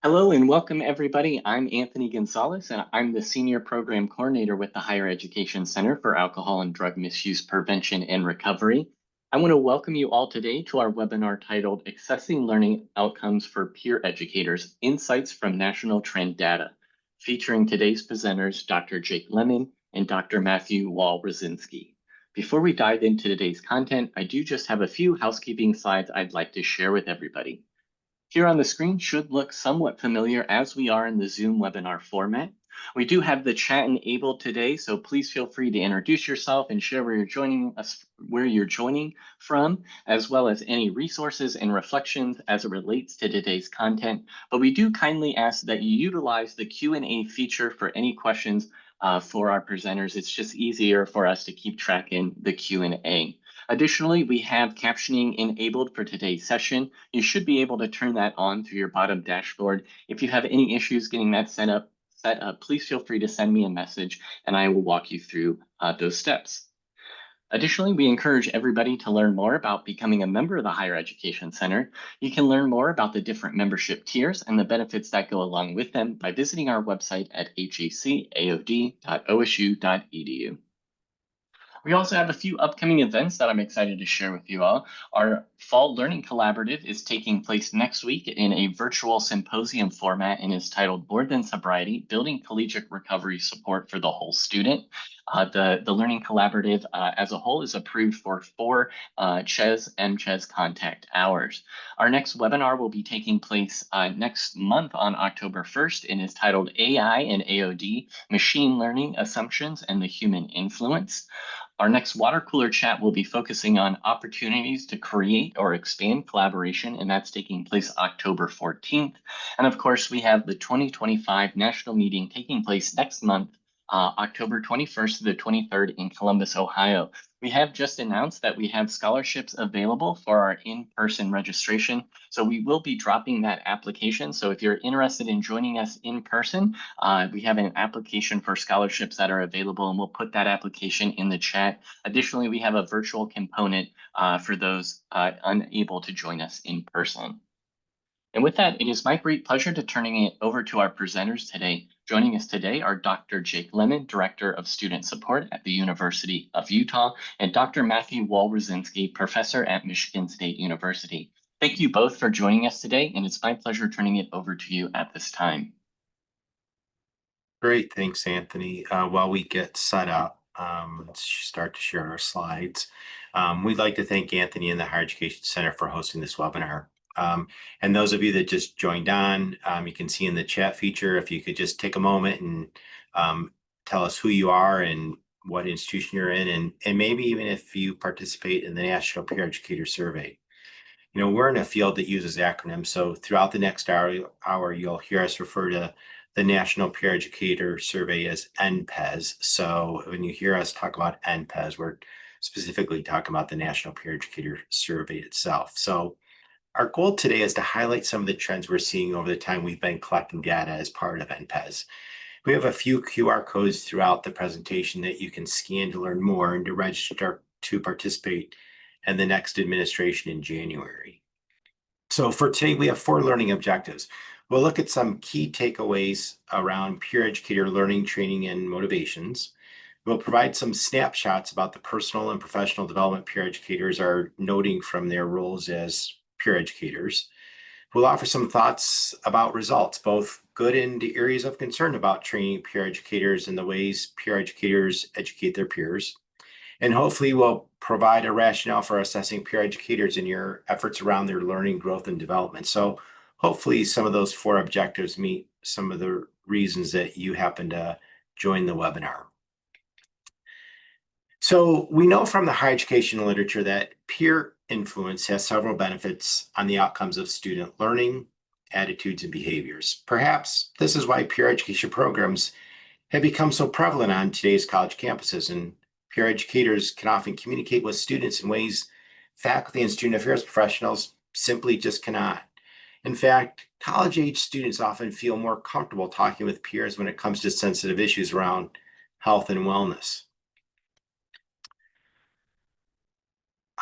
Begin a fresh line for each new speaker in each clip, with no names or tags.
Hello and welcome everybody. I'm Anthony Gonzalez and I'm the Senior Program Coordinator with the Higher Education Center for Alcohol and Drug Misuse Prevention and Recovery. I want to welcome you all today to our webinar titled Assessing Learning Outcomes for Peer Educators, Insights from National Trend Data, featuring today's presenters, Dr. Jake Lemon and Dr. Matthew Wawrzynski. Before we dive into today's content, I do just have a few housekeeping slides I'd like to share with everybody. Here on the screen should look somewhat familiar as we are in the Zoom webinar format. We do have the chat enabled today, so please feel free to introduce yourself and share where you're joining from, as well as any resources and reflections as it relates to today's content. But we do kindly ask that you utilize the Q&A feature for any questions for our presenters. It's just easier for us to keep track in the Q&A. Additionally, we have captioning enabled for today's session. You should be able to turn that on through your bottom dashboard. If you have any issues getting that set up, please feel free to send me a message and I will walk you through those steps. Additionally, we encourage everybody to learn more about becoming a member of the Higher Education Center. You can learn more about the different membership tiers and the benefits that go along with them by visiting our website at hacaod.osu.edu. We also have a few upcoming events that I'm excited to share with you all. Our Fall Learning Collaborative is taking place next week in a virtual symposium format and is titled More Than Sobriety, Building Collegiate Recovery Support for the Whole Student. The Learning Collaborative as a whole is approved for 4 CHES contact hours. Our next webinar will be taking place next month on October 1st and is titled AI and AOD, Machine Learning Assumptions and the Human Influence. Our next water cooler chat will be focusing on opportunities to create or expand collaboration, and that's taking place October 14th. And of course, we have the 2025 national meeting taking place next month, October 21st to the 23rd in Columbus, Ohio. We have just announced that we have scholarships available for our in-person registration. So we will be dropping that application. So if you're interested in joining us in person, we have an application for scholarships that are available, and we'll put that application in the chat. Additionally, we have a virtual component for those unable to join us in person. And with that, it is my great pleasure to turning it over to our presenters today. Joining us today are Dr. Jake Lemon, Director of Student Support at the University of Utah, and Dr. Matthew Wawrzynski, Professor at Michigan State University. Thank you both for joining us today, and it's my pleasure turning it over to you at this time.
Great, thanks, Anthony. While we get set up, let's start to share our slides. We'd like to thank Anthony and the Higher Education Center for hosting this webinar. And those of you that just joined on, you can see in the chat feature, if you could just take a moment and tell us who you are and what institution you're in, and maybe even if you participate in the National Peer Educator Survey. You know, we're in a field that uses acronyms, so throughout the next hour you'll hear us refer to the National Peer Educator Survey as NPES. So when you hear us talk about NPES, we're specifically talking about the National Peer Educator Survey itself. So our goal today is to highlight some of the trends we're seeing over the time we've been collecting data as part of NPES. We have a few QR codes throughout the presentation that you can scan to learn more and to register to participate in the next administration in January. So for today, we have 4 learning objectives. We'll look at some key takeaways around peer educator learning, training, and motivations. We'll provide some snapshots about the personal and professional development peer educators are noting from their roles as peer educators. We'll offer some thoughts about results, both good and areas of concern about training peer educators and the ways peer educators educate their peers. And hopefully we'll provide a rationale for assessing peer educators in your efforts around their learning, growth, and development. So hopefully some of those 4 objectives meet some of the reasons that you happen to join the webinar. So we know from the higher education literature that peer influence has several benefits on the outcomes of student learning, attitudes, and behaviors. Perhaps this is why peer education programs have become so prevalent on today's college campuses, and peer educators can often communicate with students in ways faculty and student affairs professionals simply just cannot. In fact, college-age students often feel more comfortable talking with peers when it comes to sensitive issues around health and wellness.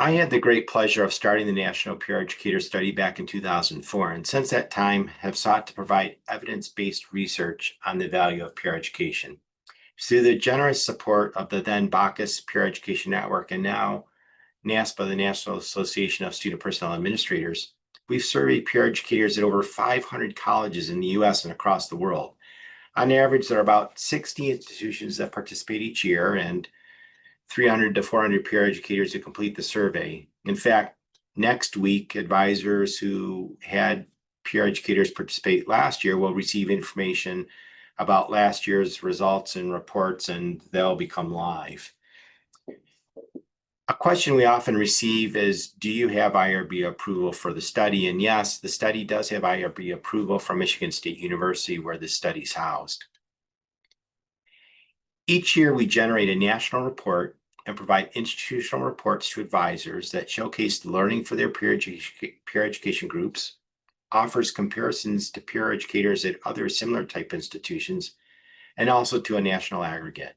I had the great pleasure of starting the National Peer Educator Study back in 2004, and since that time have sought to provide evidence-based research on the value of peer education. Through the generous support of the then Bacchus Peer Education Network and now NASPA, the National Association of Student Personnel Administrators, we've surveyed peer educators at over 500 colleges in the US and across the world. On average, there are about 60 institutions that participate each year and 300 to 400 peer educators who complete the survey. In fact, next week, advisors who had peer educators participate last year will receive information about last year's results and reports, and they'll become live. A question we often receive is, do you have IRB approval for the study? And yes, the study does have IRB approval from Michigan State University, where the study's housed. Each year, we generate a national report and provide institutional reports to advisors that showcase the learning for their peer education groups, offers comparisons to peer educators at other similar type institutions, and also to a national aggregate.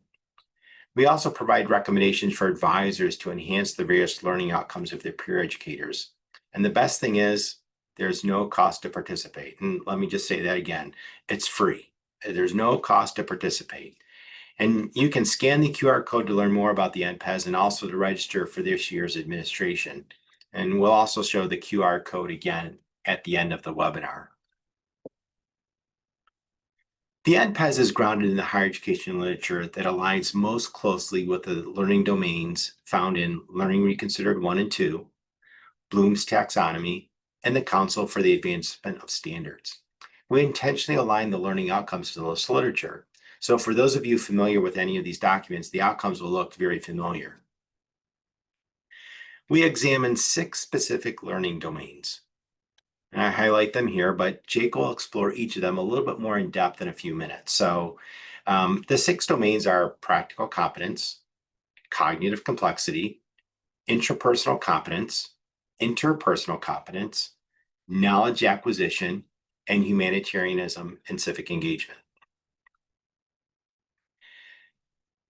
We also provide recommendations for advisors to enhance the various learning outcomes of their peer educators. And the best thing is, there's no cost to participate. And let me just say that again, it's free. There's no cost to participate. And you can scan the QR code to learn more about the NPES and also to register for this year's administration. And we'll also show the QR code again at the end of the webinar. The NPES is grounded in the higher education literature that aligns most closely with the learning domains found in Learning Reconsidered 1 and 2, Bloom's Taxonomy, and the Council for the Advancement of Standards. We intentionally align the learning outcomes to this literature. So for those of you familiar with any of these documents, the outcomes will look very familiar. We examine 6 specific learning domains. And I highlight them here, but Jake will explore each of them a little bit more in depth in a few minutes. So the 6 domains are practical competence, cognitive complexity, intrapersonal competence, interpersonal competence, knowledge acquisition, and humanitarianism and civic engagement.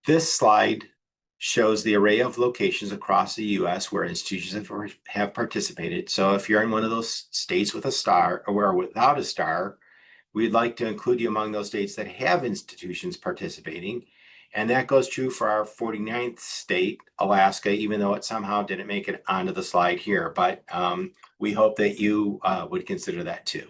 This slide shows the array of locations across the US where institutions have participated. So if you're in one of those states with a star or without a star, we'd like to include you among those states that have institutions participating. And that goes true for our 49th state, Alaska, even though it somehow didn't make it onto the slide here. But we hope that you would consider that too.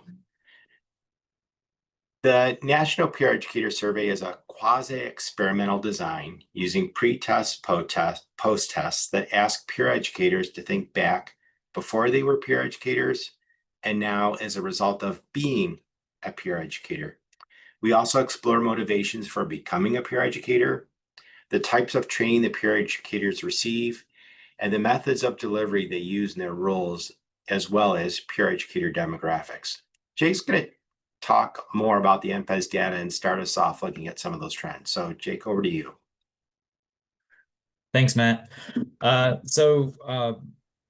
The National Peer Educator Survey is a quasi-experimental design using pre-test, post-tests that ask peer educators to think back before they were peer educators and now as a result of being a peer educator. We also explore motivations for becoming a peer educator, the types of training the peer educators receive, and the methods of delivery they use in their roles, as well as peer educator demographics. Jake's going to talk more about the NPES data and start us off looking at some of those trends. So Jake, over to you.
Thanks, Matt.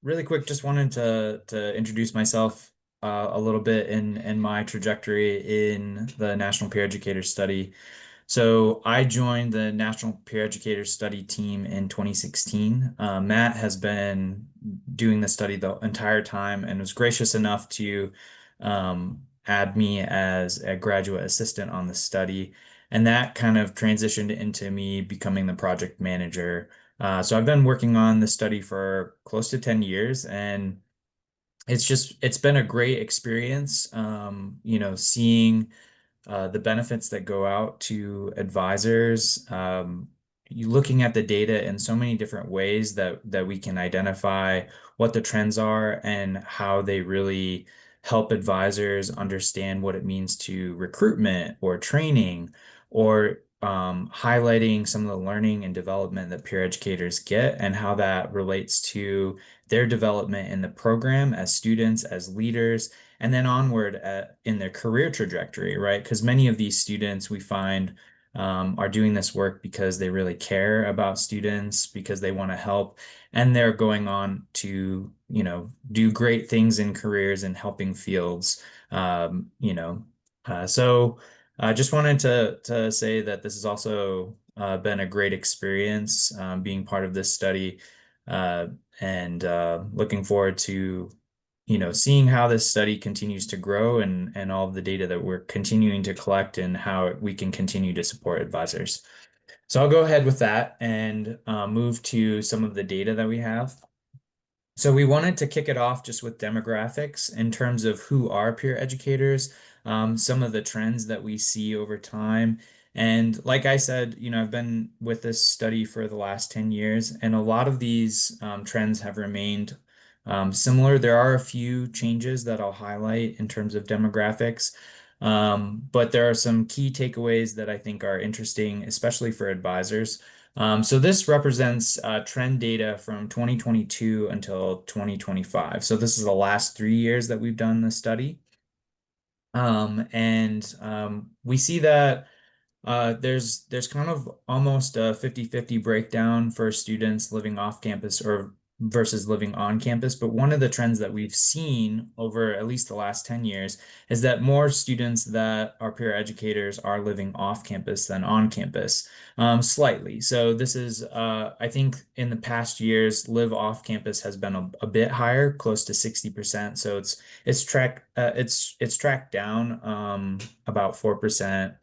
Really quick, just wanted to introduce myself a little bit in my trajectory in the National Peer Educator Study. So I joined the National Peer Educator Study team in 2016. Matt has been doing the study the entire time and was gracious enough to add me as a graduate assistant on the study. And that kind of transitioned into me becoming the project manager. So I've been working on the study for close to 10 years, and it's been a great experience, seeing the benefits that go out to advisors, you looking at the data in so many different ways that we can identify what the trends are and how they really help advisors understand what it means to recruitment or training or highlighting some of the learning and development that peer educators get and how that relates to their development in the program as students, as leaders, and then onward in their career trajectory, right? Because many of these students we find are doing this work because they really care about students, because they want to help, and they're going on to, do great things in careers and helping fields. So I just wanted to say that this has also been a great experience being part of this study. Looking forward to, seeing how this study continues to grow and all of the data that we're continuing to collect and how we can continue to support advisors. So I'll go ahead with that and move to some of the data that we have. So we wanted to kick it off just with demographics in terms of who are peer educators, some of the trends that we see over time. And like I said, I've been with this study for the last 10 years, and a lot of these trends have remained similar. There are a few changes that I'll highlight in terms of demographics, but there are some key takeaways that I think are interesting, especially for advisors. So this represents trend data from 2022 until 2025. So this is the last 3 years that we've done this study. We see that there's kind of almost a 50-50 breakdown for students living off campus or versus living on campus. But one of the trends that we've seen over at least the last 10 years is that more students that are peer educators are living off campus than on campus, slightly. So this is, I think in the past years, live off campus has been a bit higher, close to 60%. So it's tracked down about 4%,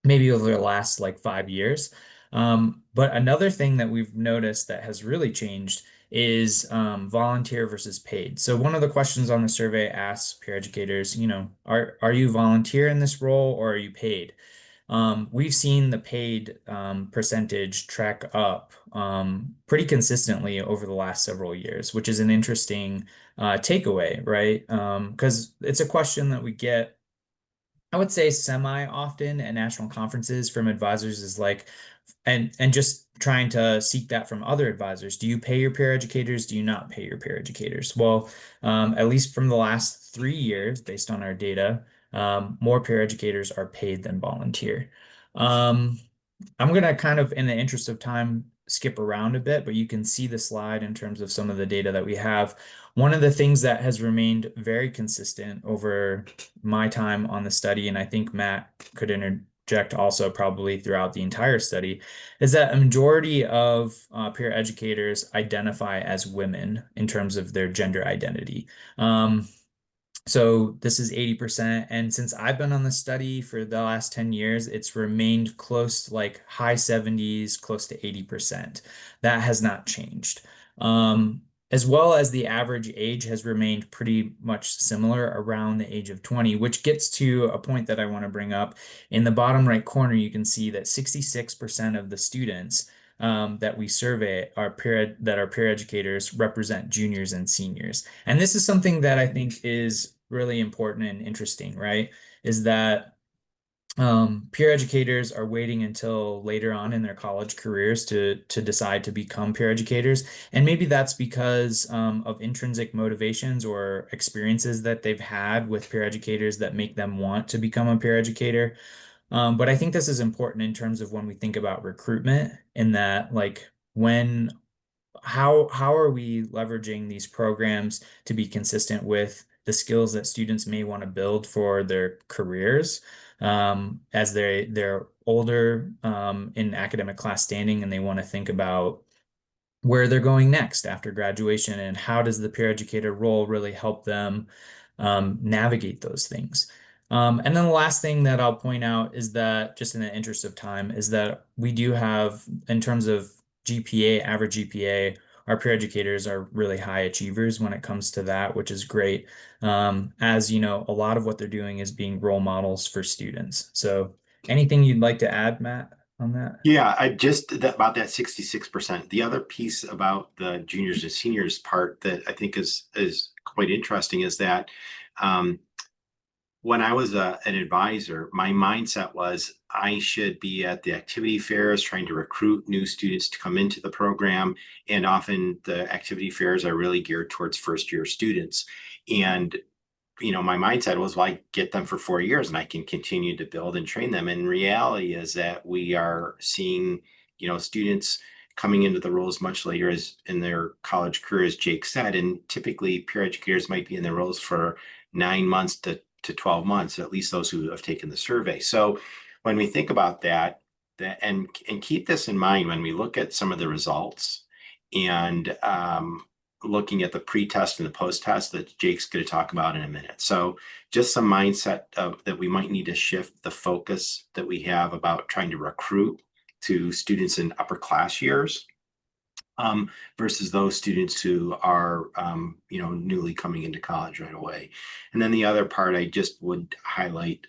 maybe over the last like 5 years. But another thing that we've noticed that has really changed is volunteer versus paid. So one of the questions on the survey asks peer educators, are you volunteer in this role or are you paid? We've seen the paid percentage track up pretty consistently over the last several years, which is an interesting takeaway, right? Because it's a question that we get, I would say, semi often at national conferences from advisors, is like, and just trying to seek that from other advisors. Do you pay your peer educators? Do you not pay your peer educators? Well, at least from the last 3 years, based on our data, more peer educators are paid than volunteer. Um, I'm going to kind of, in the interest of time, skip around a bit, but you can see the slide in terms of some of the data that we have. One of the things that has remained very consistent over my time on the study, and I think Matt could interject also probably throughout the entire study, is that a majority of peer educators identify as women in terms of their gender identity. So this is 80%. And since I've been on the study for the last 10 years, it's remained close to like high 70s, close to 80%. That has not changed. As well as the average age has remained pretty much similar around the age of 20, which gets to a point that I want to bring up. In the bottom right corner, you can see that 66% of the students that we survey that are peer educators represent juniors and seniors. And this is something that I think is really important and interesting, right? Is that peer educators are waiting until later on in their college careers to decide to become peer educators. And maybe that's because of intrinsic motivations or experiences that they've had with peer educators that make them want to become a peer educator. But I think this is important in terms of when we think about recruitment, in that like when how are we leveraging these programs to be consistent with the skills that students may want to build for their careers as they're older in academic class standing, and they want to think about where they're going next after graduation, and how does the peer educator role really help them navigate those things. And then the last thing that I'll point out is that, just in the interest of time, is that we do have, in terms of GPA, average GPA, our peer educators are really high achievers when it comes to that, which is great. As you know, a lot of what they're doing is being role models for students. So anything you'd like to add, Matt, on that?
Yeah, about that 66%. The other piece about the juniors and seniors part that I think is quite interesting is that when I was an advisor, my mindset was I should be at the activity fairs trying to recruit new students to come into the program. And often the activity fairs are really geared towards first year students. And my mindset was, well, I get them for 4 years and I can continue to build and train them. And reality is that we are seeing, students coming into the roles much later as in their college career, as Jake said. And typically peer educators might be in their roles for 9 months to 12 months, at least those who have taken the survey. So when we think about that and keep this in mind when we look at some of the results, and looking at the pre-test and the post-test that Jake's going to talk about in a minute. So just some mindset that we might need to shift the focus that we have about trying to recruit to students in upper class years versus those students who are, newly coming into college right away. And then the other part I just would highlight,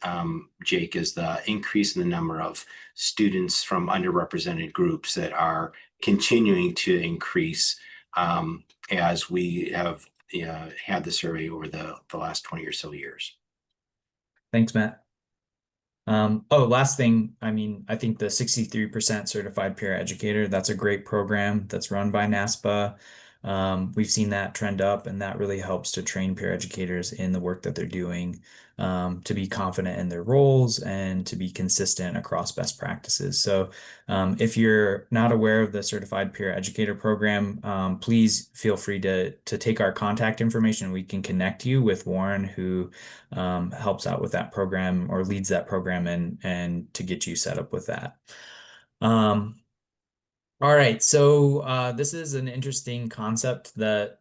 Jake, is the increase in the number of students from underrepresented groups that are continuing to increase as we have had the survey over the last 20 or so years.
Thanks, Matt. Last thing, I mean, I think the 63% certified peer educator, that's a great program that's run by NASPA. We've seen that trend up, and that really helps to train peer educators in the work that they're doing, to be confident in their roles and to be consistent across best practices. So, if you're not aware of the certified peer educator program, please feel free to take our contact information. We can connect you with Warren, who helps out with that program or leads that program and to get you set up with that. All right, so this is an interesting concept that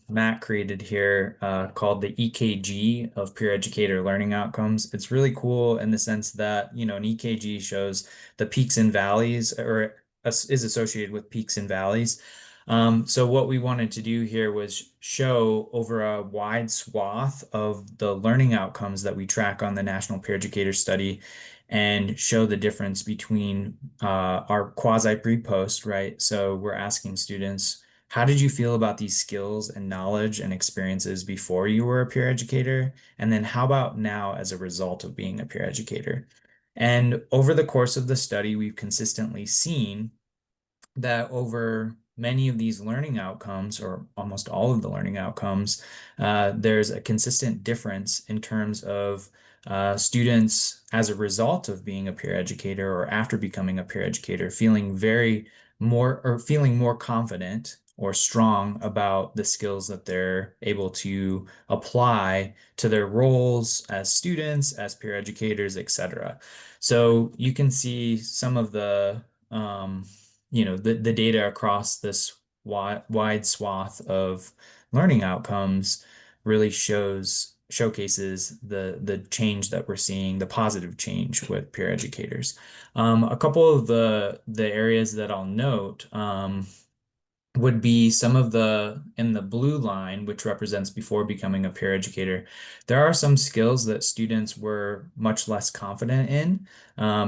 Matt created here called the EKG of peer educator learning outcomes. It's really cool in the sense that, an EKG shows the peaks and valleys, or is associated with peaks and valleys. So what we wanted to do here was show over a wide swath of the learning outcomes that we track on the National Peer Educator Study and show the difference between our quasi pre-post, right? So we're asking students, how did you feel about these skills and knowledge and experiences before you were a peer educator? And then how about now as a result of being a peer educator? And over the course of the study, we've consistently seen that over many of these learning outcomes, or almost all of the learning outcomes, there's a consistent difference in terms of students as a result of being a peer educator or after becoming a peer educator feeling more confident or strong about the skills that they're able to apply to their roles as students, as peer educators, etc. So you can see some of the the data across this wide swath of learning outcomes really showcases the change that we're seeing, the positive change with peer educators. A couple of the areas that I'll note would be some of in the blue line, which represents before becoming a peer educator. There are some skills that students were much less confident in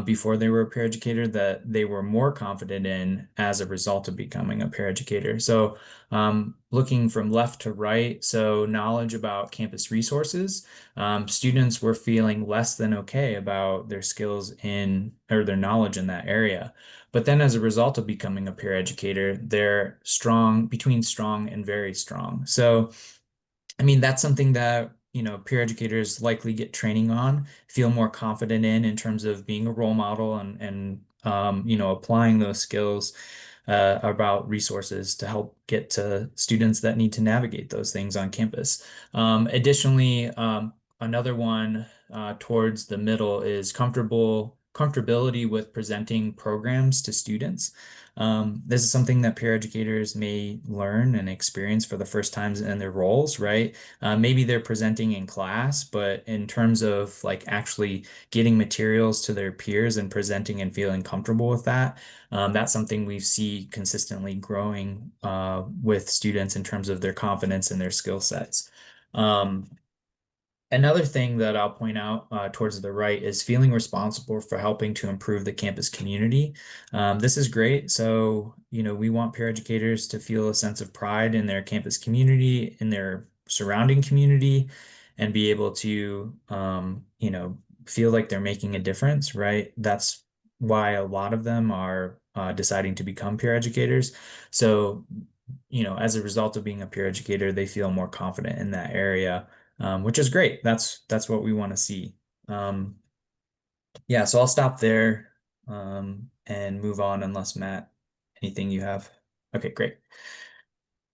before they were a peer educator that they were more confident in as a result of becoming a peer educator. So looking from left to right, so knowledge about campus resources, students were feeling less than okay about their skills or their knowledge in that area. But then as a result of becoming a peer educator, they're between strong and very strong. So, I mean, that's something that, peer educators likely get training on, feel more confident in terms of being a role model and applying those skills about resources to help get to students that need to navigate those things on campus. Additionally, another one towards the middle is comfortability with presenting programs to students. This is something that peer educators may learn and experience for the first times in their roles, right? Maybe they're presenting in class, but in terms of like actually getting materials to their peers and presenting and feeling comfortable with that, that's something we see consistently growing with students in terms of their confidence and their skill sets. Another thing that I'll point out towards the right is feeling responsible for helping to improve the campus community. This is great. So, we want peer educators to feel a sense of pride in their campus community, in their surrounding community, and be able to, feel like they're making a difference, right? That's why a lot of them are deciding to become peer educators. So, as a result of being a peer educator, they feel more confident in that area, which is great. That's what we want to see. Yeah, so I'll stop there and move on unless Matt, anything you have? Okay, great.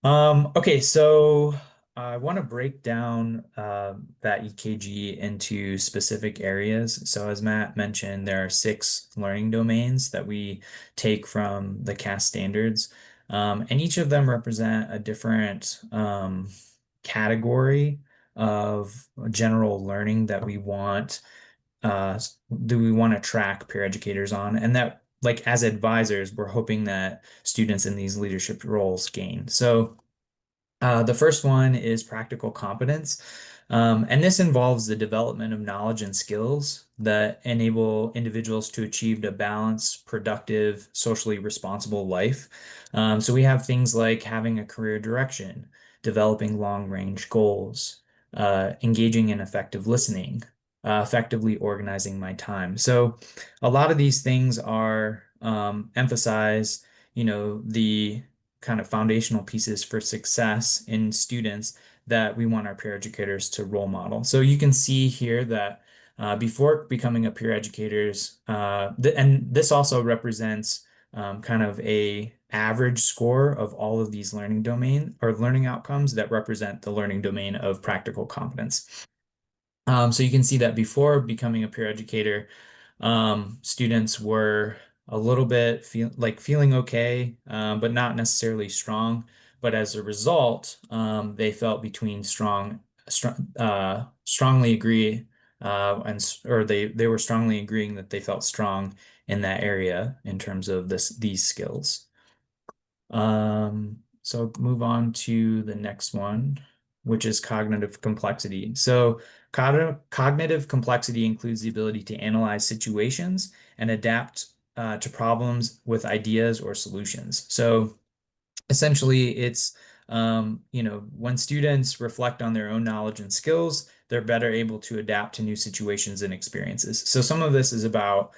Okay, so I want to break down that EKG into specific areas. So as Matt mentioned, there are 6 learning domains that we take from the CAS standards. And each of them represent a different category of general learning that we want do we want to track peer educators on, and that, like, as advisors, we're hoping that students in these leadership roles gain. So the first one is practical competence. And this involves the development of knowledge and skills that enable individuals to achieve a balanced, productive, socially responsible life. So we have things like having a career direction, developing long-range goals, engaging in effective listening, effectively organizing my time. So a lot of these things are emphasize, the kind of foundational pieces for success in students that we want our peer educators to role model. So you can see here that before becoming a peer educators, and this also represents kind of a average score of all of these learning domain or learning outcomes that represent the learning domain of practical competence. So you can see that before becoming a peer educator, students were a little bit feeling okay, but not necessarily strong. But as a result, they felt between strongly agree, or they were strongly agreeing that they felt strong in that area in terms of these skills. So move on to the next one, which is cognitive complexity. So cognitive complexity includes the ability to analyze situations and adapt to problems with ideas or solutions. So essentially, it's when students reflect on their own knowledge and skills, they're better able to adapt to new situations and experiences. So some of this is about,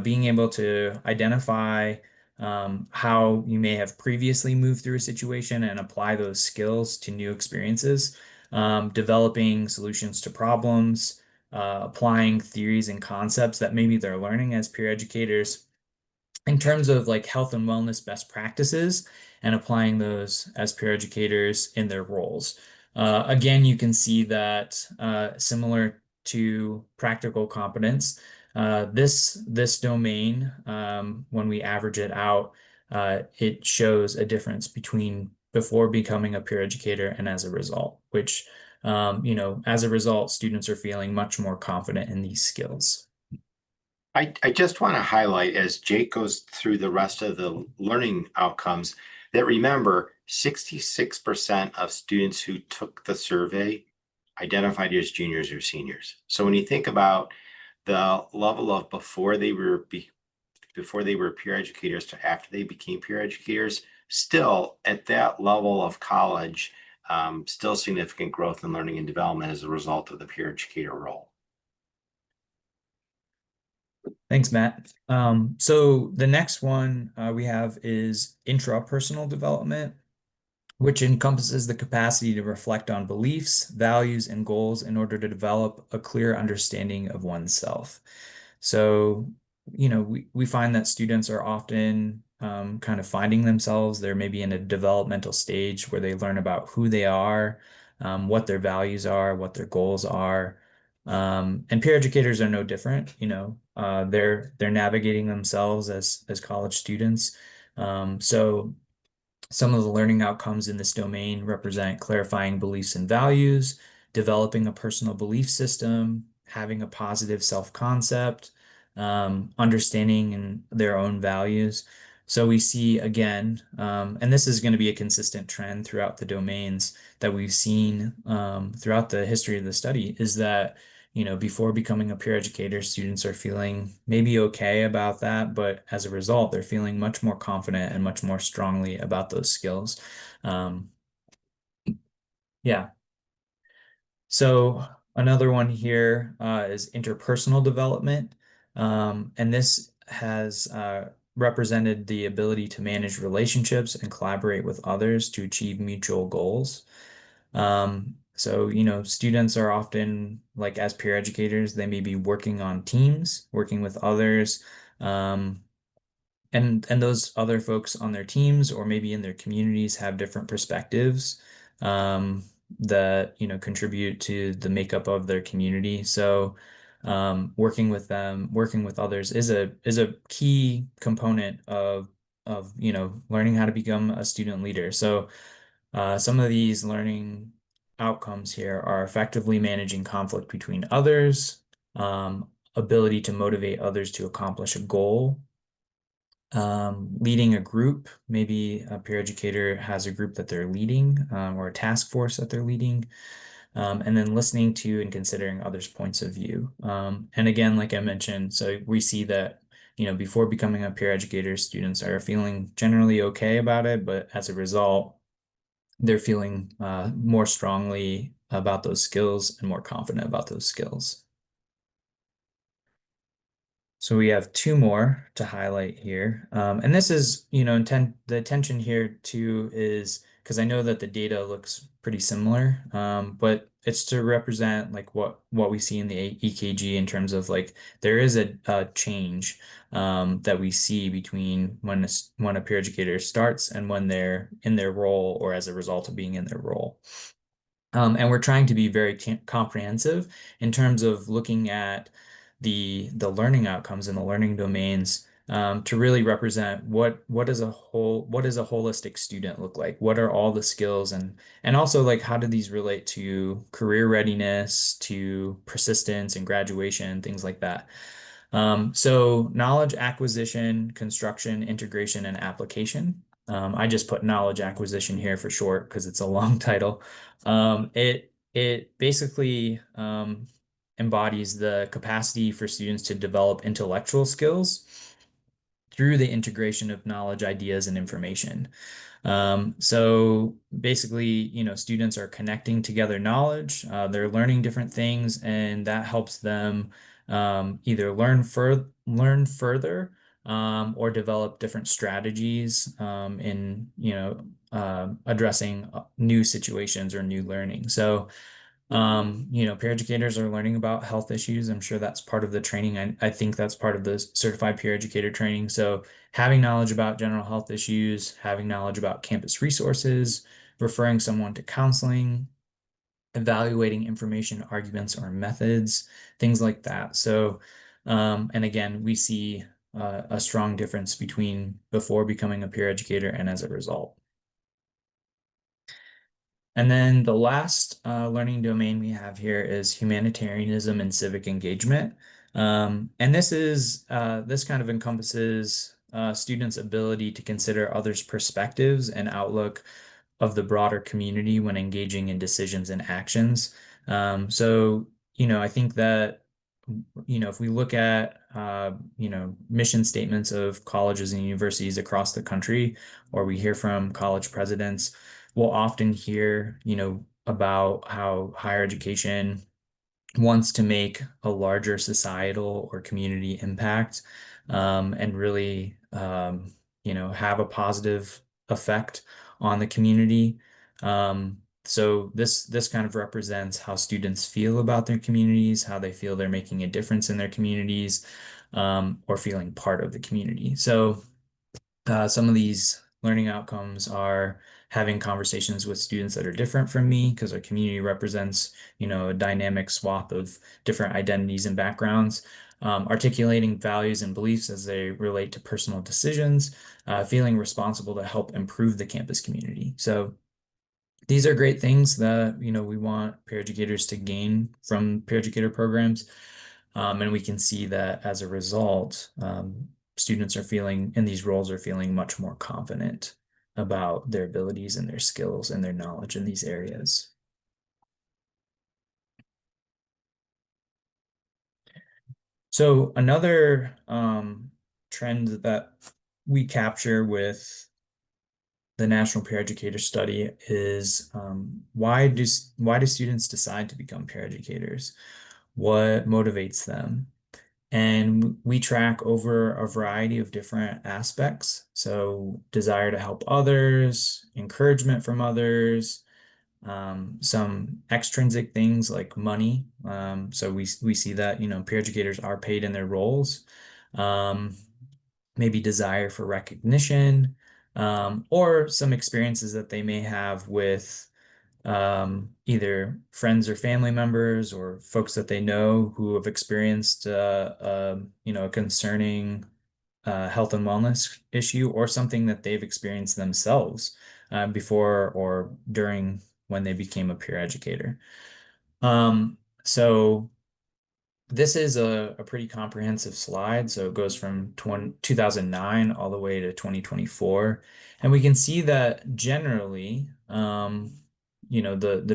being able to identify how you may have previously moved through a situation and apply those skills to new experiences, developing solutions to problems, applying theories and concepts that maybe they're learning as peer educators in terms of like health and wellness best practices and applying those as peer educators in their roles. Again, you can see that similar to practical competence, this domain, when we average it out, it shows a difference between before becoming a peer educator and as a result, which, as a result, students are feeling much more confident in these skills.
I just want to highlight as Jake goes through the rest of the learning outcomes that remember 66% of students who took the survey identified as juniors or seniors. So when you think about the level of before they were peer educators to after they became peer educators, still at that level of college, still significant growth in learning and development as a result of the peer educator role.
Thanks, Matt. So the next one we have is intrapersonal development, which encompasses the capacity to reflect on beliefs, values, and goals in order to develop a clear understanding of oneself. So, we find that students are often kind of finding themselves. They're maybe in a developmental stage where they learn about who they are, what their values are, what their goals are. And peer educators are no different. They're navigating themselves as college students. So some of the learning outcomes in this domain represent clarifying beliefs and values, developing a personal belief system, having a positive self-concept, understanding their own values. So we see again, and this is going to be a consistent trend throughout the domains that we've seen throughout the history of the study, is that before becoming a peer educator, students are feeling maybe okay about that, but as a result, they're feeling much more confident and much more strongly about those skills. Um, yeah. So another one here is interpersonal development. And this has represented the ability to manage relationships and collaborate with others to achieve mutual goals. So, students are often, like, as peer educators, they may be working on teams, working with others, um, and those other folks on their teams or maybe in their communities have different perspectives that contribute to the makeup of their community. So working with them, working with others is a key component of learning how to become a student leader. So some of these learning outcomes here are effectively managing conflict between others, ability to motivate others to accomplish a goal, leading a group. Maybe a peer educator has a group that they're leading, or a task force that they're leading, and then listening to and considering others' points of view. And again, like I mentioned, so we see that, before becoming a peer educator, students are feeling generally okay about it, but as a result, they're feeling more strongly about those skills and more confident about those skills. So we have two more to highlight here. And this is, the intention here too is because I know that the data looks pretty similar, but it's to represent like what we see in the EKG in terms of like there is a change that we see between when a peer educator starts and when they're in their role or as a result of being in their role. And we're trying to be very comprehensive in terms of looking at the learning outcomes and the learning domains, to really represent what does a holistic student look like? What are all the skills, and also like how do these relate to career readiness, to persistence and graduation, things like that. So knowledge acquisition, construction, integration, and application. I just put knowledge acquisition here for short because it's a long title. It basically embodies the capacity for students to develop intellectual skills through the integration of knowledge, ideas, and information. So basically, students are connecting together knowledge, they're learning different things, and that helps them either learn further, or develop different strategies in addressing new situations or new learning. So peer educators are learning about health issues. I'm sure that's part of the training. I think that's part of the certified peer educator training. So having knowledge about general health issues, having knowledge about campus resources, referring someone to counseling, evaluating information, arguments, or methods, things like that. So, and again, we see a strong difference between before becoming a peer educator and as a result. And then the last learning domain we have here is humanitarianism and civic engagement. And this kind of encompasses students' ability to consider others' perspectives and outlook of the broader community when engaging in decisions and actions. So, I think that, if we look at, mission statements of colleges and universities across the country, or we hear from college presidents, we'll often hear, about how higher education wants to make a larger societal or community impact, and really, have a positive effect on the community. So this kind of represents how students feel about their communities, how they feel they're making a difference in their communities, or feeling part of the community. So some of these learning outcomes are having conversations with students that are different from me because our community represents, a dynamic swath of different identities and backgrounds, articulating values and beliefs as they relate to personal decisions, feeling responsible to help improve the campus community. So these are great things that, we want peer educators to gain from peer educator programs. And we can see that as a result, students in these roles are feeling much more confident about their abilities and their skills and their knowledge in these areas. So another trend that we capture with the National Peer Educator Study is, why do students decide to become peer educators? What motivates them? And we track over a variety of different aspects. So desire to help others, encouragement from others, some extrinsic things like money. So we see that, peer educators are paid in their roles. Um, Maybe desire for recognition, or some experiences that they may have with either friends or family members or folks that they know who have experienced, a concerning health and wellness issue or something that they've experienced themselves before or during when they became a peer educator. So this is a pretty comprehensive slide. So it goes from 2009 all the way to 2024. And we can see that generally, the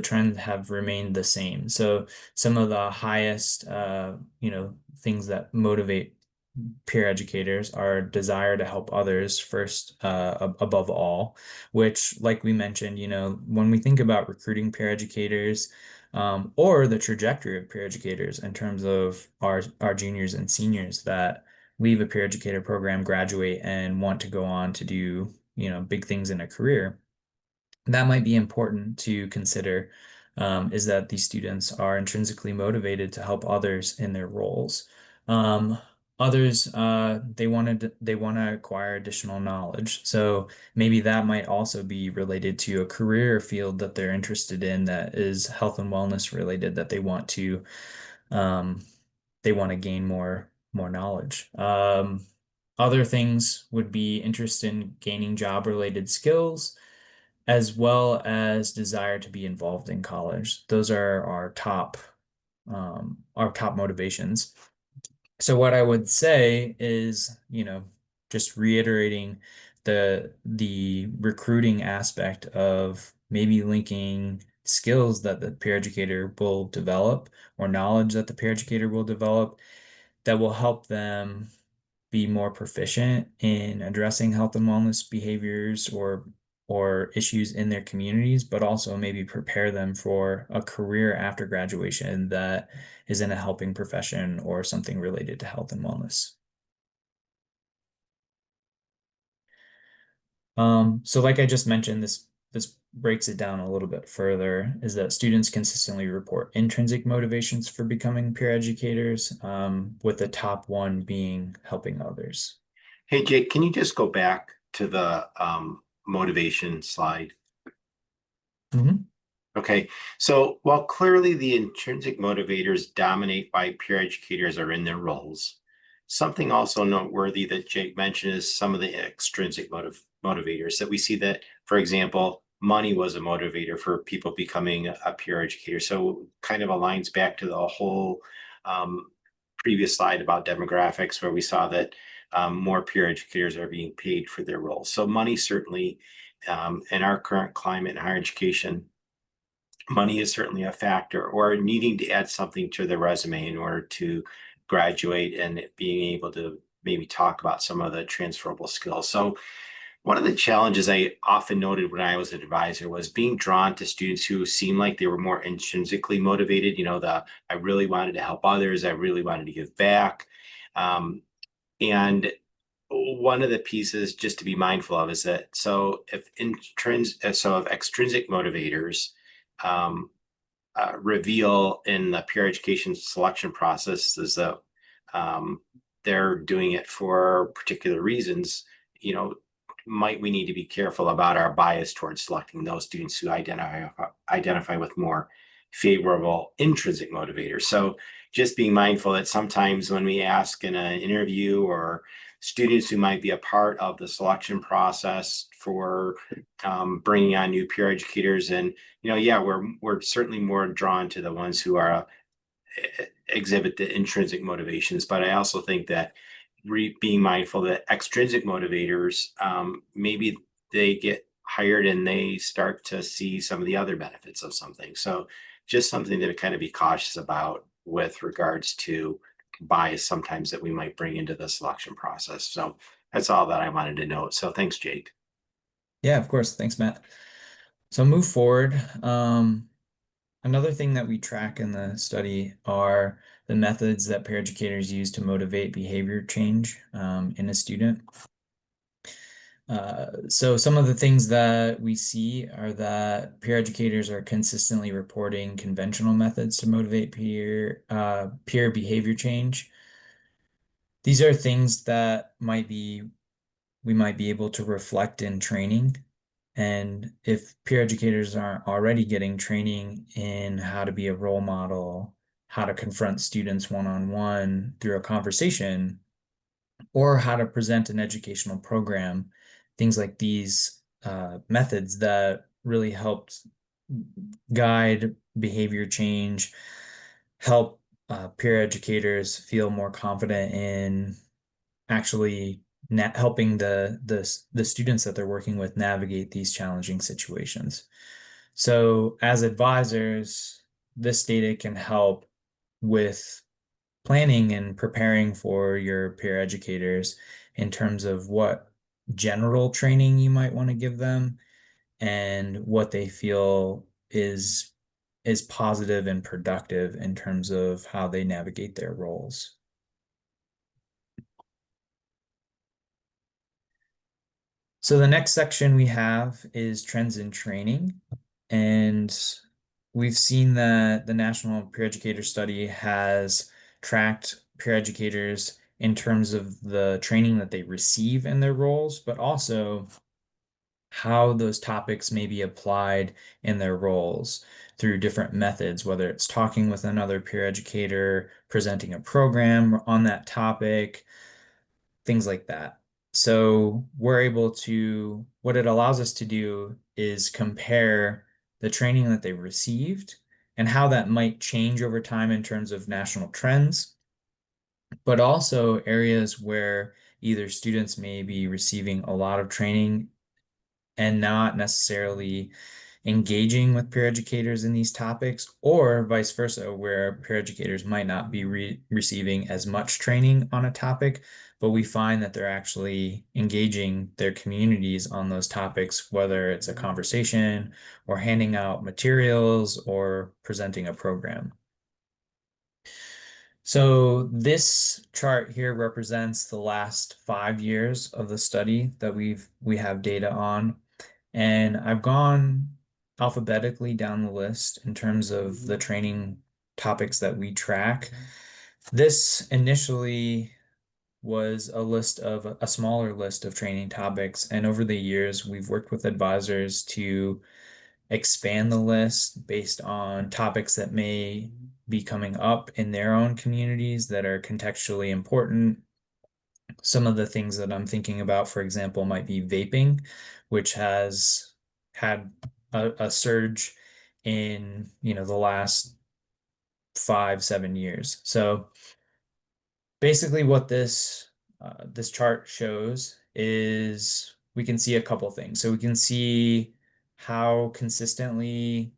trends have remained the same. So some of the highest, things that motivate peer educators are desire to help others first, above all, which, like we mentioned, when we think about recruiting peer educators, or the trajectory of peer educators in terms of our juniors and seniors that leave a peer educator program, graduate, and want to go on to do, big things in a career, that might be important to consider, is that these students are intrinsically motivated to help others in their roles. Um, Others, they want to acquire additional knowledge. So maybe that might also be related to a career field that they're interested in that is health and wellness related that um, they want to gain more knowledge. Other things would be interest in gaining job related skills as well as desire to be involved in college. Those are our top motivations. So what I would say is, just reiterating the recruiting aspect of maybe linking skills that the peer educator will develop or knowledge that the peer educator will develop that will help them be more proficient in addressing health and wellness behaviors or issues in their communities, but also maybe prepare them for a career after graduation that is in a helping profession or something related to health and wellness. So like I just mentioned, this breaks it down a little bit further, is that students consistently report intrinsic motivations for becoming peer educators, with the top one being helping others.
Hey, Jake, can you just go back to the motivation slide?
Mhm.
Okay, so while clearly the intrinsic motivators dominate why peer educators are in their roles, something also noteworthy that Jake mentioned is some of the extrinsic motivators that we see that, for example, money was a motivator for people becoming a peer educator. So kind of aligns back to the whole um, previous slide about demographics where we saw that more peer educators are being paid for their roles. So money certainly, in our current climate in higher education, money is certainly a factor, or needing to add something to the resume in order to graduate and being able to maybe talk about some of the transferable skills. So one of the challenges I often noted when I was an advisor was being drawn to students who seemed like they were more intrinsically motivated. I really wanted to help others. I really wanted to give back. And one of the pieces just to be mindful of is that if extrinsic motivators um, reveal in the peer education selection process is that um, they're doing it for particular reasons, might we need to be careful about our bias towards selecting those students who identify with more favorable intrinsic motivators. So just being mindful that sometimes when we ask in an interview or students who might be a part of the selection process for bringing on new peer educators, and yeah, we're certainly more drawn to the ones who are exhibit the intrinsic motivations, but I also think that being mindful that extrinsic motivators, maybe they get hired and they start to see some of the other benefits of something. So just something to kind of be cautious about with regards to bias sometimes that we might bring into the selection process. So that's all that I wanted to note. So thanks, Jake.
Yeah, of course. Thanks, Matt. So move forward. Another thing that we track in the study are the methods that peer educators use to motivate behavior change, in a student. So some of the things that we see are that peer educators are consistently reporting conventional methods to motivate peer behavior change. These are things that we might be able to reflect in training. And if peer educators aren't already getting training in how to be a role model, how to confront students one-on-one through a conversation, or how to present an educational program, things like these methods that really helped guide behavior change, help peer educators feel more confident in actually helping the students that they're working with navigate these challenging situations. So as advisors, this data can help with planning and preparing for your peer educators in terms of what general training you might want to give them and what they feel is positive and productive in terms of how they navigate their roles. So the next section we have is trends in training. And we've seen that the National Peer Educator Study has tracked peer educators in terms of the training that they receive in their roles, but also how those topics may be applied in their roles through different methods, whether it's talking with another peer educator, presenting a program on that topic, things like that. So we're able to, what it allows us to do is compare the training that they received and how that might change over time in terms of national trends, but also areas where either students may be receiving a lot of training and not necessarily engaging with peer educators in these topics, or vice versa, where peer educators might not be receiving as much training on a topic, but we find that they're actually engaging their communities on those topics, whether it's a conversation or handing out materials or presenting a program. So this chart here represents the last 5 years of the study that we have data on. And I've gone alphabetically down the list in terms of the training topics that we track. This initially was a smaller list of training topics. And over the years, we've worked with advisors to expand the list based on topics that may be coming up in their own communities that are contextually important. Some of the things that I'm thinking about, for example, might be vaping, which has had a surge in, the last 5, 7 years. So basically what this chart shows is we can see a couple things. So we can see how consistently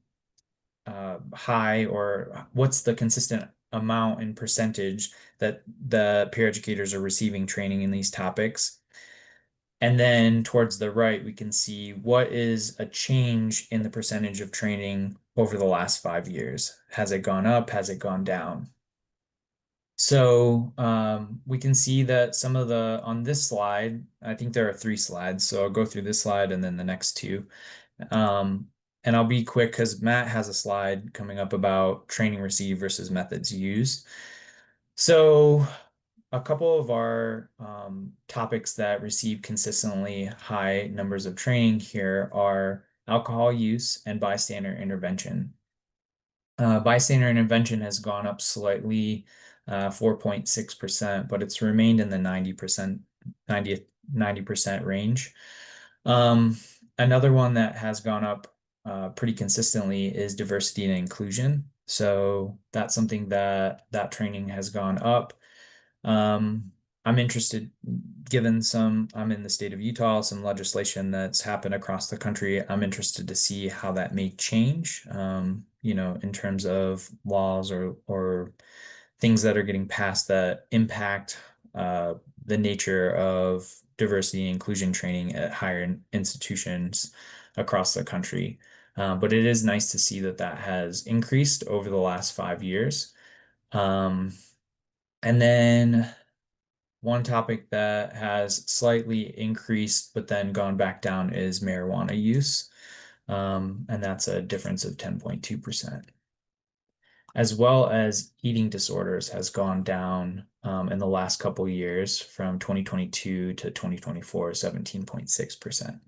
high, or what's the consistent amount in percentage that the peer educators are receiving training in these topics. And then towards the right, we can see what is a change in the percentage of training over the last 5 years. Has it gone up? Has it gone down? So we can see that on this slide, I think there are 3 slides. So I'll go through this slide and then the next two. And I'll be quick because Matt has a slide coming up about training received versus methods used. So a couple of our topics that receive consistently high numbers of training here are alcohol use and bystander intervention. Bystander intervention has gone up slightly, 4.6%, but it's remained in the 90% range. Another one that has gone up pretty consistently is diversity and inclusion. So that's something that training has gone up. I'm interested, I'm in the state of Utah, some legislation that's happened across the country. I'm interested to see how that may change, in terms of laws or things that are getting passed that impact the nature of diversity and inclusion training at higher institutions across the country. But it is nice to see that has increased over the last 5 years. And then one topic that has slightly increased but then gone back down is marijuana use. And that's a difference of 10.2%. As well as eating disorders has gone down in the last couple years from 2022 to 2024, 17.6%.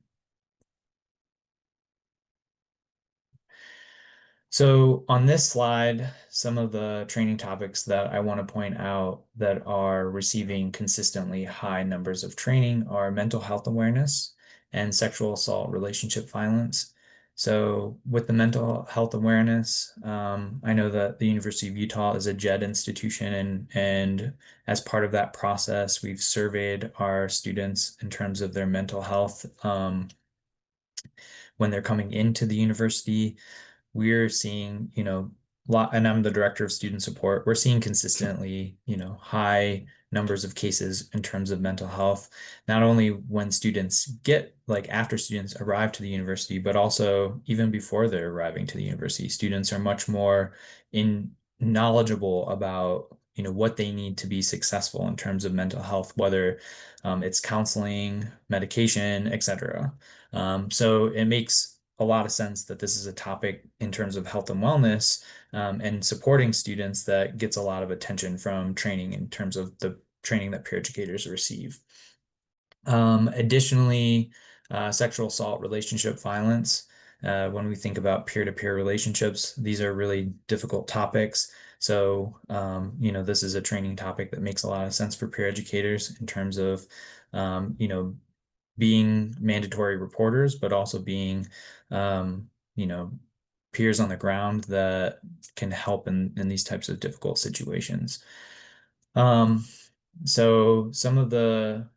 So on this slide, some of the training topics that I want to point out that are receiving consistently high numbers of training are mental health awareness and sexual assault relationship violence. So with the mental health awareness, I know that the University of Utah is a JED institution, and as part of that process, we've surveyed our students in terms of their mental health when they're coming into the university. We're seeing, and I'm the director of student support. We're seeing consistently, high numbers of cases in terms of mental health, not only when students like after students arrive to the university, but also even before they're arriving to the university. Students are much more knowledgeable about, what they need to be successful in terms of mental health, whether it's counseling, medication, etc. So it makes a lot of sense that this is a topic in terms of health and wellness, and supporting students that gets a lot of attention from training in terms of the training that peer educators receive. Additionally, sexual assault, relationship violence. When we think about peer-to-peer relationships, these are really difficult topics. So, this is a training topic that makes a lot of sense for peer educators in terms of, being mandatory reporters, but also being, um, you know, peers on the ground that can help in these types of difficult situations. Um, so some of the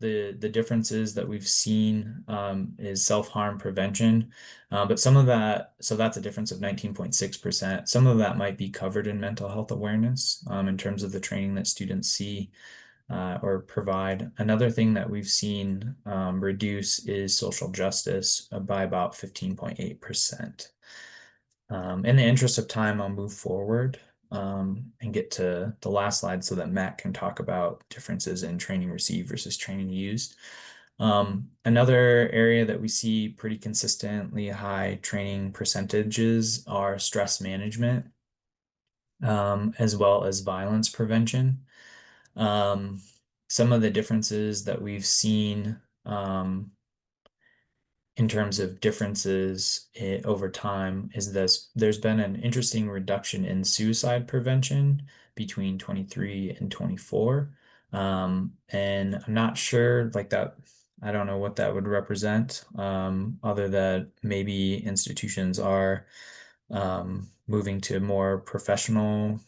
differences that we've seen is self-harm prevention, but some of that, so that's a difference of 19.6%. Some of that might be covered in mental health awareness in terms of the training that students see or provide. Another thing that we've seen reduce is social justice by about 15.8%. In the interest of time, I'll move forward and get to the last slide so that Matt can talk about differences in training received versus training used. Another area that we see pretty consistently high training percentages are stress management, as well as violence prevention. Some of the differences that we've seen in terms of differences over time is this: there's been an interesting reduction in suicide prevention between 23 and 24. And I'm not sure like that, I don't know what that would represent, other that maybe institutions are moving to more professional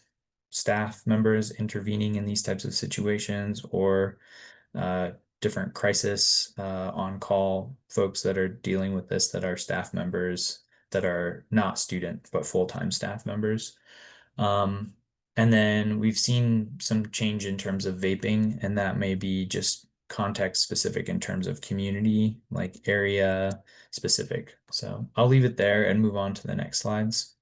staff members intervening in these types of situations, or uh, different crisis on-call folks that are dealing with this that are staff members that are not student but full-time staff members. Um, and then we've seen some change in terms of vaping, and that may be just context specific in terms of community, like area specific. So I'll leave it there and move on to the next slides.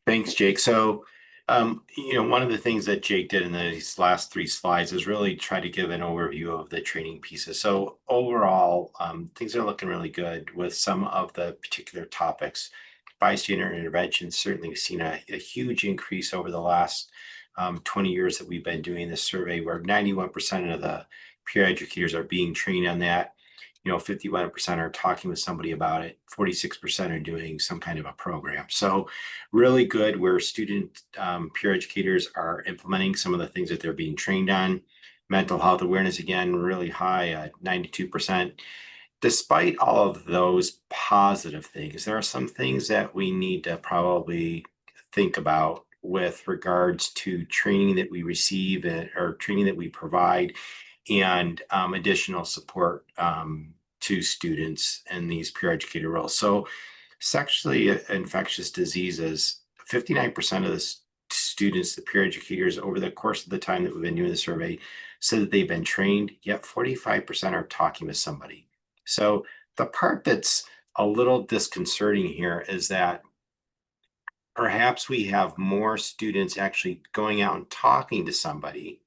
Thanks, Jake. So, one of the things that Jake did in these last 3 slides is really try to give an overview of the training pieces. So overall, things are looking really good with some of the particular topics. Bystander intervention, certainly we've seen a huge increase over the last 20 years that we've been doing this survey, where 91% of the peer educators are being trained on that. 51% are talking with somebody about it. 46% are doing some kind of a program. So really good where student peer educators are implementing some of the things that they're being trained on. Mental health awareness, again, really high at 92%. Despite all of those positive things, there are some things that we need to probably think about with regards to training that we receive or training that we provide, and additional support to students in these peer educator roles. So sexually infectious diseases, 59% of the students, the peer educators, over the course of the time that we've been doing the survey, said that they've been trained, yet 45% are talking with somebody. So the part that's a little disconcerting here is that perhaps we have more students actually going out and talking to somebody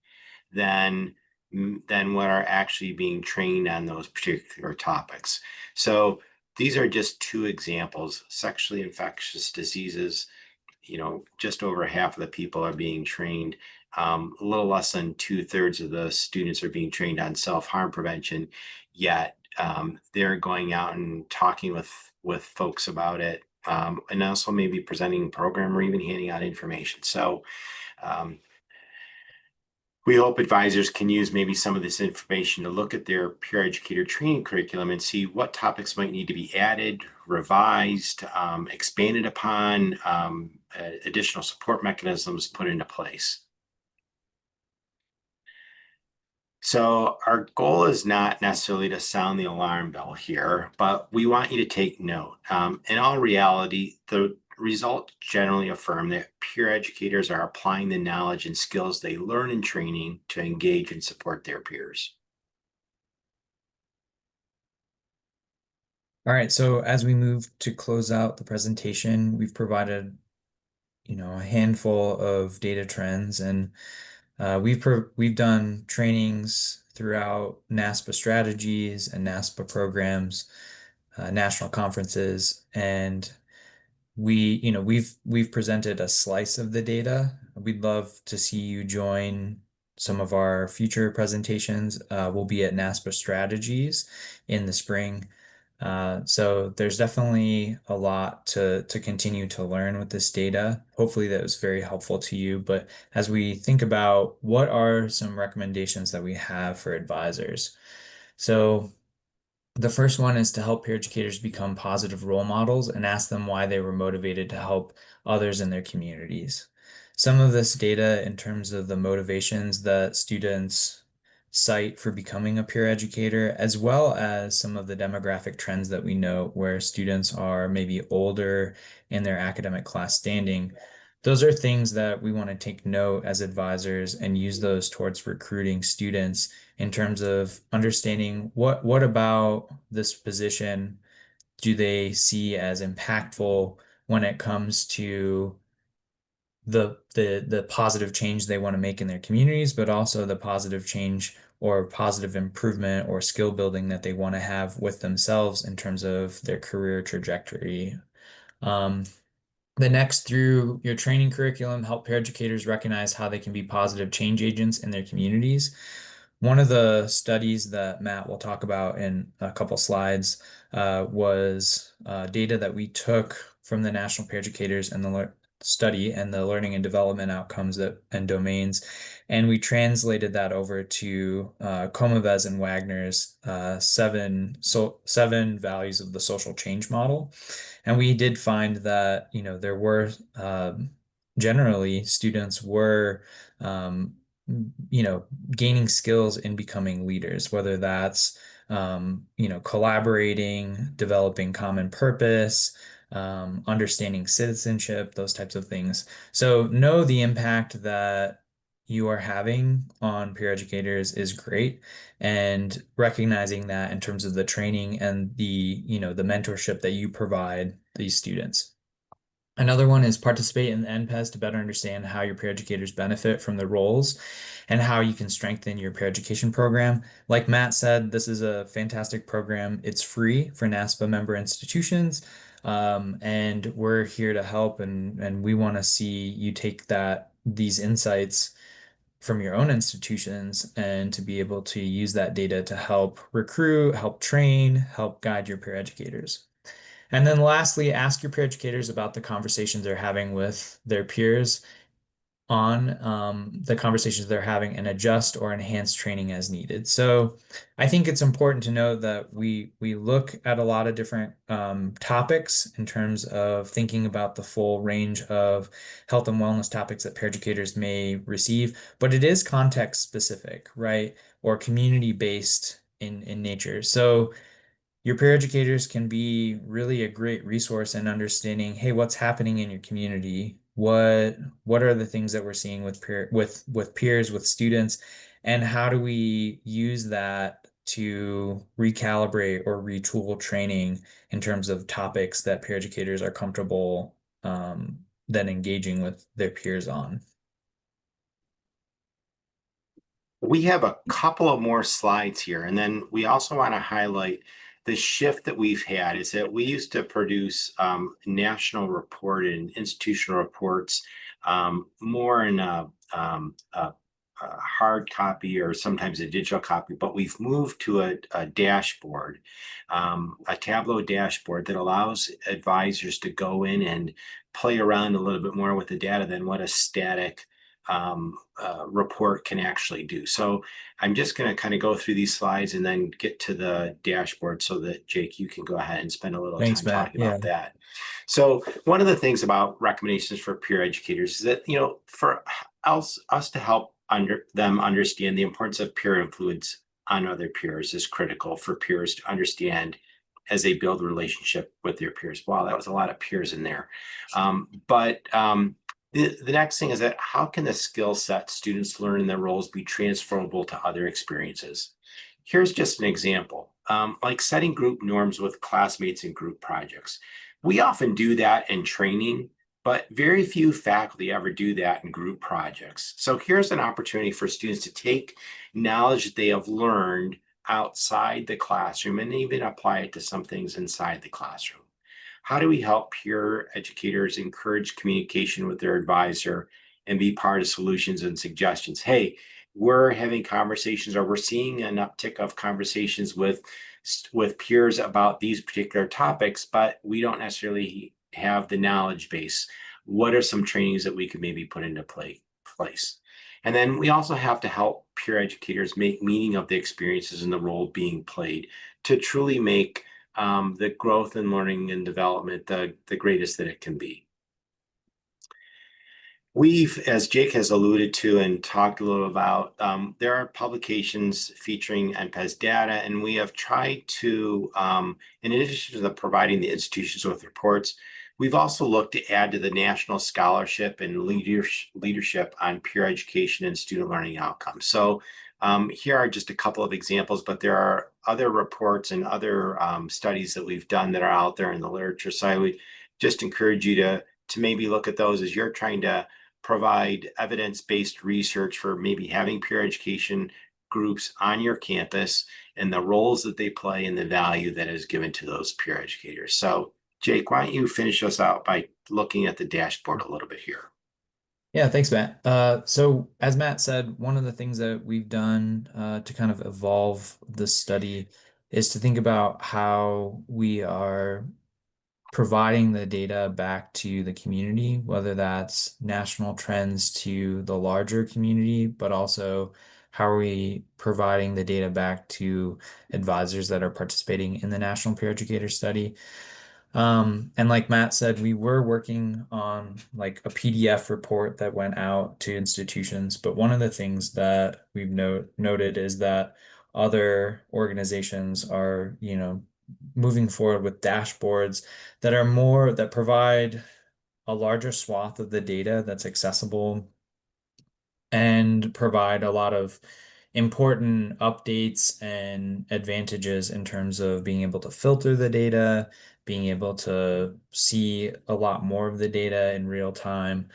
than what are actually being trained on those particular topics. So these are just 2 examples. Sexually infectious diseases, just over half of the people are being trained. A little less than 2/3 of the students are being trained on self-harm prevention, yet they're going out and talking with folks about it, and also maybe presenting a program or even handing out information. So we hope advisors can use maybe some of this information to look at their peer educator training curriculum and see what topics might need to be added, revised, expanded upon, additional support mechanisms put into place. So our goal is not necessarily to sound the alarm bell here, but we want you to take note. In all reality, the results generally affirm that peer educators are applying the knowledge and skills they learn in training to engage and support their peers.
All right, so as we move to close out the presentation, we've provided, a handful of data trends, and we've done trainings throughout NASPA strategies and NASPA programs, national conferences, and we've presented a slice of the data. We'd love to see you join some of our future presentations. We'll be at NASPA strategies in the spring. So there's definitely a lot to continue to learn with this data. Hopefully that was very helpful to you. But as we think about what are some recommendations that we have for advisors. So the first one is to help peer educators become positive role models and ask them why they were motivated to help others in their communities. Some of this data in terms of the motivations that students cite for becoming a peer educator, as well as some of the demographic trends that we know where students are maybe older in their academic class standing. Those are things that we want to take note as advisors and use those towards recruiting students in terms of understanding what about this position do they see as impactful when it comes to the positive change they want to make in their communities, but also the positive change or positive improvement or skill building that they want to have with themselves in terms of their career trajectory. Um, the next, through your training curriculum, help peer educators recognize how they can be positive change agents in their communities. One of the studies that Matt will talk about in a couple slides was data that we took from the National Peer Educators and the study and the learning and development outcomes and domains, and we translated that over to Comavez and Wagner's seven values of the social change model. And we did find that, there were generally students were, gaining skills in becoming leaders, whether that's, collaborating, developing common purpose, understanding citizenship, those types of things. So know the impact that you are having on peer educators is great, and recognizing that in terms of the training and the mentorship that you provide these students. Another one is participate in the NPES to better understand how your peer educators benefit from the roles and how you can strengthen your peer education program. Like Matt said, this is a fantastic program. It's free for NASPA member institutions. And we're here to help, and we want to see you take these insights from your own institutions and to be able to use that data to help recruit, help train, help guide your peer educators. And then lastly, ask your peer educators about the conversations they're having with their peers on the conversations they're having, and adjust or enhance training as needed. So I think it's important to note that we look at a lot of different topics in terms of thinking about the full range of health and wellness topics that peer educators may receive, but it is context specific, right? Or community based in nature. So your peer educators can be really a great resource in understanding, hey, what's happening in your community? What are the things that we're seeing with peers, with students, and how do we use that to recalibrate or retool training in terms of topics that peer educators are comfortable then engaging with their peers on.
We have a couple of more slides here, and then we also want to highlight the shift that we've had is that we used to produce national report and institutional reports more in a hard copy or sometimes a digital copy, but we've moved to a dashboard, a Tableau dashboard that allows advisors to go in and play around a little bit more with the data than what a static report can actually do. So I'm just going to kind of go through these slides and then get to the dashboard so that Jake, you can go ahead and spend a little
Thanks,
time
Matt.
talking
Yeah.
about that. So one of the things about recommendations for peer educators is that, for us to help them understand the importance of peer influence on other peers is critical for peers to understand as they build a relationship with their peers. Wow, that was a lot of peers in there. The next thing is that how can the skill set students learn in their roles be transferable to other experiences? Here's just an example, like setting group norms with classmates and group projects. We often do that in training, but very few faculty ever do that in group projects. So here's an opportunity for students to take knowledge that they have learned outside the classroom and even apply it to some things inside the classroom. How do we help peer educators encourage communication with their advisor and be part of solutions and suggestions? Hey, we're having conversations, or we're seeing an uptick of conversations with peers about these particular topics, but we don't necessarily have the knowledge base. What are some trainings that we could maybe put into place? And then we also have to help peer educators make meaning of the experiences and the role being played to truly make the growth and learning and development the greatest that it can be. We've, as Jake has alluded to and talked a little about, there are publications featuring NPES data, and we have tried to, in addition to providing the institutions with reports, we've also looked to add to the national scholarship and leadership on peer education and student learning outcomes. So here are just a couple of examples, but there are other reports and other studies that we've done that are out there in the literature. So I would just encourage you to maybe look at those as you're trying to provide evidence-based research for maybe having peer education groups on your campus and the roles that they play and the value that is given to those peer educators. So Jake, why don't you finish us out by looking at the dashboard a little bit here?
Yeah, thanks, Matt. So as Matt said, one of the things that we've done to kind of evolve the study is to think about how we are providing the data back to the community, whether that's national trends to the larger community, but also how are we providing the data back to advisors that are participating in the National Peer Educator Study. And like Matt said, we were working on like a PDF report that went out to institutions, but one of the things that we've noted is that other organizations are, moving forward with dashboards that provide a larger swath of the data that's accessible and provide a lot of important updates and advantages in terms of being able to filter the data, being able to see a lot more of the data in real time.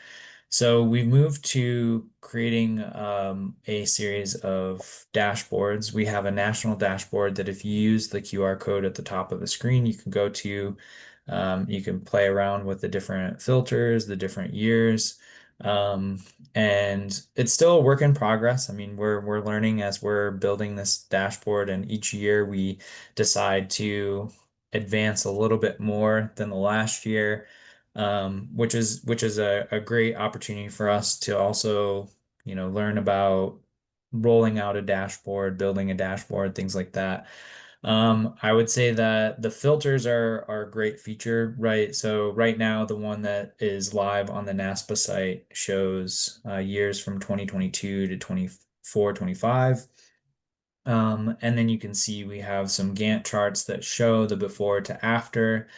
So we've moved to creating a series of dashboards. We have a national dashboard that if you use the QR code at the top of the screen, you can go to, you can play around with the different filters, the different years. And it's still a work in progress. I mean, we're learning as we're building this dashboard, and each year we decide to advance a little bit more than the last year, which is a great opportunity for us to also, learn about rolling out a dashboard, building a dashboard, things like that. I would say that the filters are a great feature, right? So right now, the one that is live on the NASPA site shows years from 2022 to 24, 25. And then you can see we have some Gantt charts that show the before to after.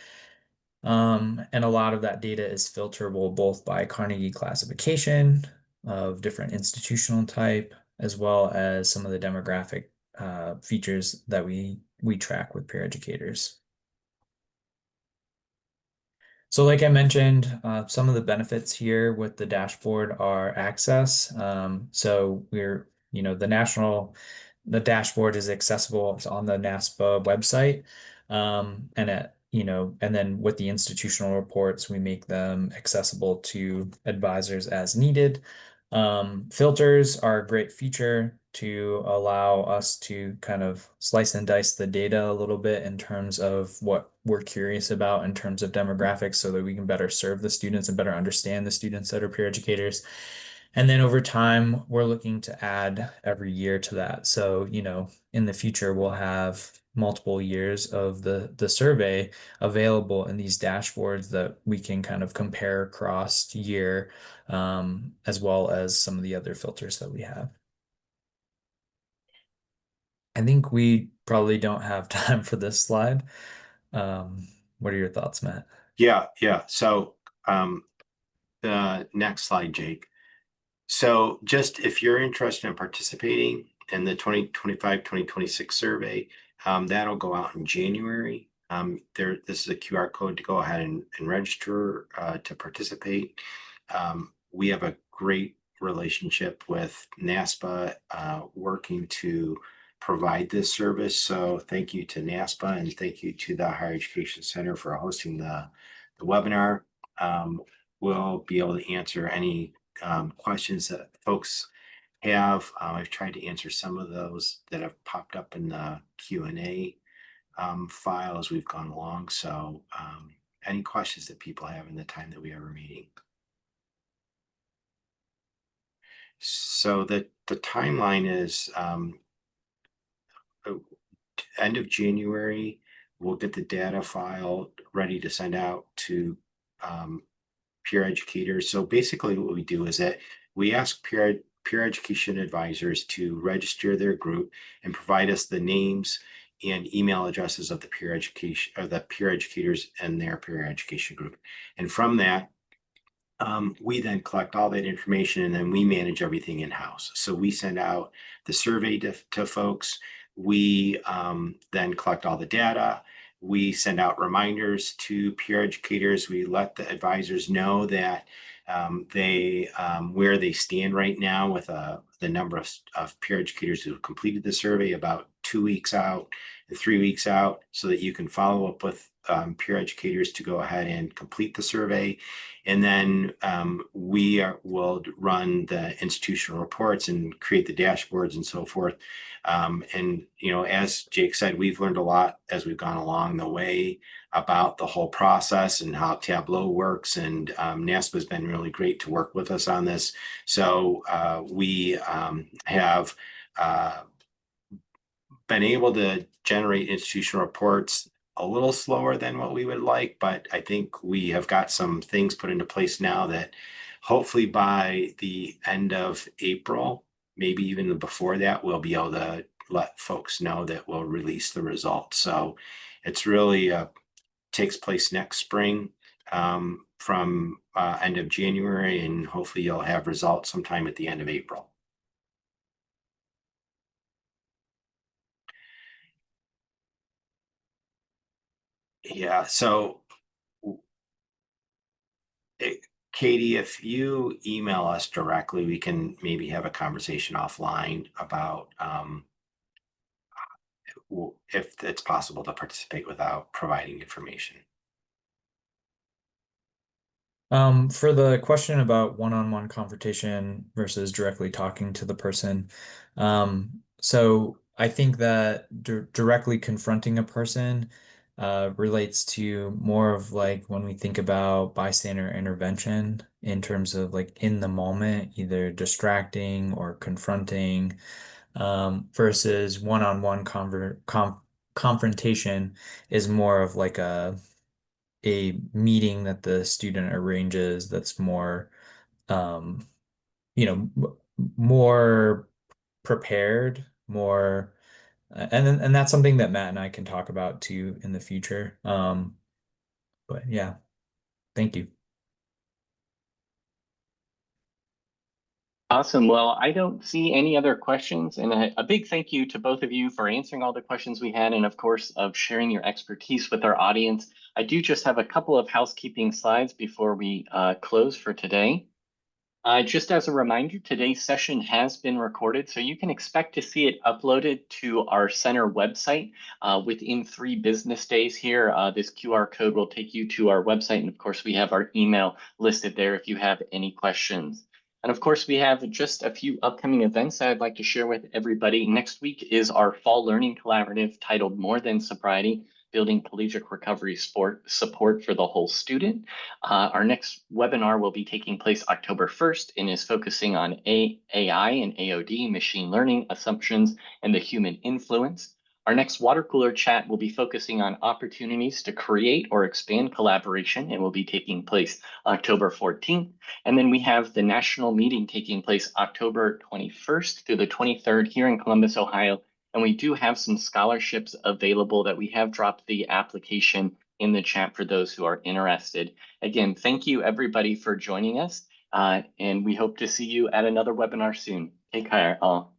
And a lot of that data is filterable both by Carnegie classification of different institutional type, as well as some of the demographic features that we track with peer educators. So like I mentioned, some of the benefits here with the dashboard are access. So the dashboard is accessible. It's on the NASPA website. And then with the institutional reports, we make them accessible to advisors as needed. Filters are a great feature to allow us to kind of slice and dice the data a little bit in terms of what we're curious about in terms of demographics so that we can better serve the students and better understand the students that are peer educators. And then over time, we're looking to add every year to that. So, in the future, we'll have multiple years of the survey available in these dashboards that we can kind of compare across year, as well as some of the other filters that we have. I think we probably don't have time for this slide. What are your thoughts, Matt?
Yeah. So the next slide, Jake. So just if you're interested in participating in the 2025-2026 survey, that'll go out in January. This is a QR code to go ahead and register to participate. We have a great relationship with NASPA working to provide this service. So thank you to NASPA and thank you to the Higher Education Center for hosting the webinar. We'll be able to answer any questions that folks have. I've tried to answer some of those that have popped up in the Q&A file as we've gone along. So any questions that people have in the time that we are meeting. So the timeline is end of January. We'll get the data file ready to send out to peer educators. So basically what we do is that we ask peer education advisors to register their group and provide us the names and email addresses of the peer educators and their peer education group. And from that, we then collect all that information and then we manage everything in-house. So we send out the survey to folks. We then collect all the data. We send out reminders to peer educators. We let the advisors know that where they stand right now with the number of peer educators who have completed the survey, about 2 weeks out, 3 weeks out, so that you can follow up with peer educators to go ahead and complete the survey. And then will run the institutional reports and create the dashboards and so forth. And, as Jake said, we've learned a lot as we've gone along the way about the whole process and how Tableau works. And NASPA has been really great to work with us on this. So we have been able to generate institutional reports a little slower than what we would like, but I think we have got some things put into place now that hopefully by the end of April, maybe even before that, we'll be able to let folks know that we'll release the results. So it's really takes place next spring from end of January, and hopefully you'll have results sometime at the end of April. Yeah, so Katie, if you email us directly, we can maybe have a conversation offline about if it's possible to participate without providing information.
For the question about one-on-one confrontation versus directly talking to the person, so I think that directly confronting a person relates to more of like when we think about bystander intervention in terms of like in the moment, either distracting or confronting, versus one-on-one confrontation is more of like a meeting that the student arranges that's more, um, more prepared, more, and that's something that Matt and I can talk about too in the future. But yeah, thank you.
Awesome. Well, I don't see any other questions, and a big thank you to both of you for answering all the questions we had, and of course, of sharing your expertise with our audience. I do just have a couple of housekeeping slides before we close for today. Just as a reminder, today's session has been recorded, so you can expect to see it uploaded to our center website within 3 business days here. This QR code will take you to our website, and of course, we have our email listed there if you have any questions. And of course, we have just a few upcoming events that I'd like to share with everybody. Next week is our Fall Learning Collaborative titled More Than Sobriety, Building Collegiate Recovery Support for the Whole Student. Our next webinar will be taking place October 1st and is focusing on AI and AOD, machine learning assumptions, and the human influence. Our next water cooler chat will be focusing on opportunities to create or expand collaboration and will be taking place October 14th. And then we have the national meeting taking place October 21st through the 23rd here in Columbus, Ohio. And we do have some scholarships available that we have dropped the application in the chat for those who are interested. Again, thank you everybody for joining us. And we hope to see you at another webinar soon. Take care all.